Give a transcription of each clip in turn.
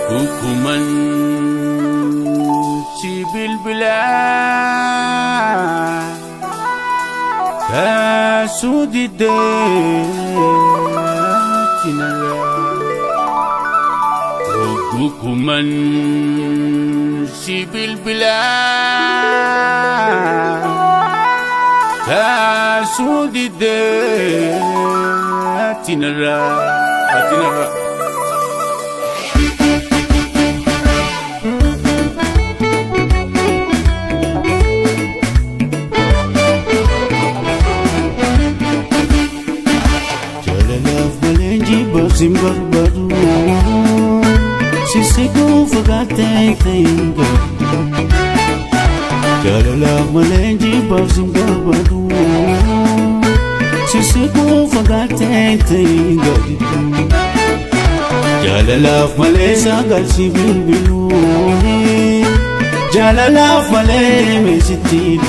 Hukuman si bilbilan kasudide tinala. Hukuman si bilbilan kasudide tinala. Simbar baru sisiku fagate tengah jalalah melenji simbar baru sisiku fagate tengah jalalah melesa galsi bilu jalalah mele mesiti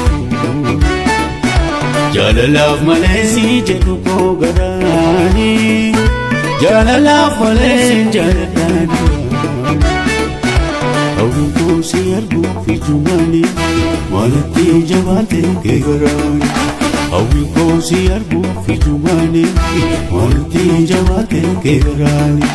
jalalah melesi jedu ko garani Jalala fale jalan Awinku siargu fijumani Malati jawate kegarani Awinku siargu fijumani Malati jawate kegarani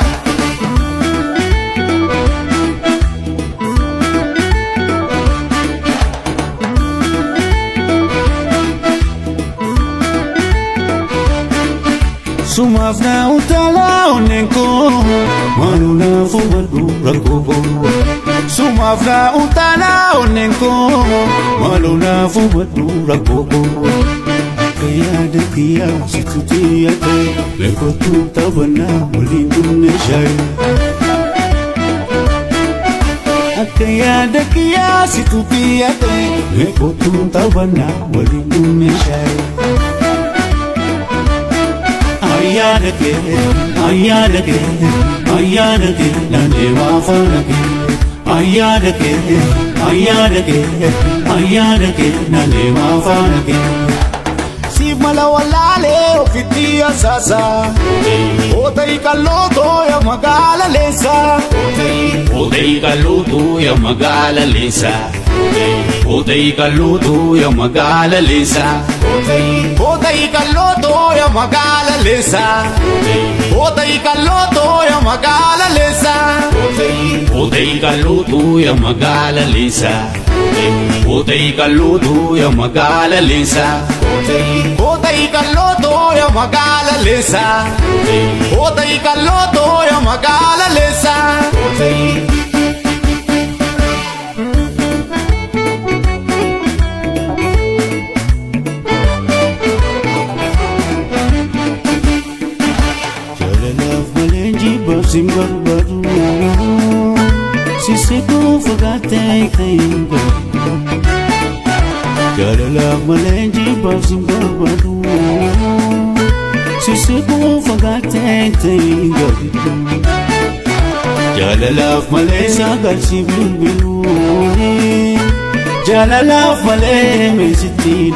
Sumafna utala onenko Maluna fumadu rakobo Sumafna utala onenko Maluna fumadu rakobo Akaya dekia situti ate Lekotu tabana mulindune shai Akaya dekia situti ate Lekotu tabana mulindune shai Ayyanake, nane wafanake. Ayyanake, nane wafanake. Siif mala wallaalee ofitti asaasa. Ootay qal'ootoo ya magaala leessa. Ootay qal'ootoo ya magaala leessa. Ootay qal'ootoo ya magaala leessa. Ootay qal'ootoo ya magaala leessa. Ootay qal'ootoo ya magaala leessa. Ootay qal'ootoo ya magaala leessa. Ootay qal'ootoo ya magaala leessa. Ootay qal'ootoo ya magaala leessa. Ootay qal'ootoo ya magaala leessa. Simbar baru sisiku fagate tengah jalalah melenji simbar baru sisiku fagate tengah jalalah melesa galsi bilu jalalah mele mesiti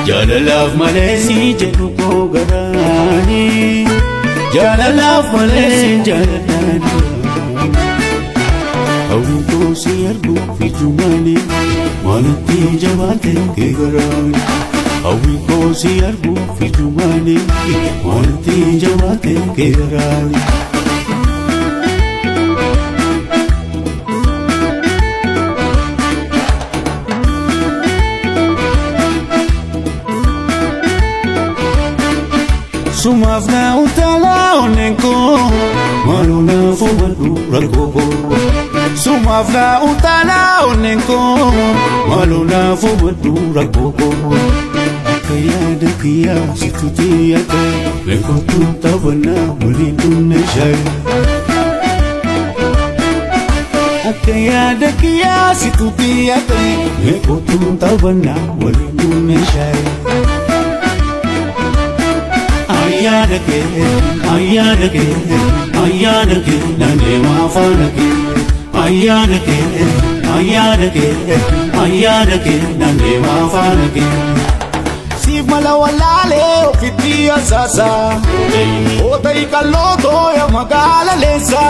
jalalah melesi jedu ko garani Jalala fale jalan Awinku siargu fijumani Malati jawate kegarani Awinku siargu fijumani Malati jawate kegarani Sumafna utala onenko Maluna fumadu rakobo Sumafna utala onenko Maluna fumadu rakobo Akaya dekia situti ate Lekotu tabana mulindune shai Akaya dekia situti ate Lekotu tabana mulindune shai Ayyanake, nane wafanake. Ayyanake, nane wafanake. Siif mala wallaalee ofitti asaasa. Ootay qal'ootoo magaala leessa.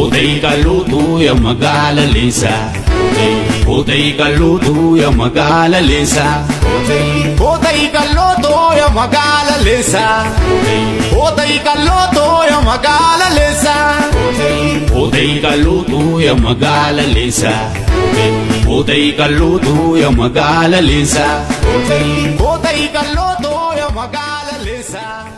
Otay kaluto ya magala lesa. Otay kaluto ya magala lesa. Otay kaloto ya magaala leessa. Otay kaloto ya magaala leessa. Otay kaluto ya magala lesa. Otay kaluto ya magala lesa. Otay kaloto ya magaala leessa.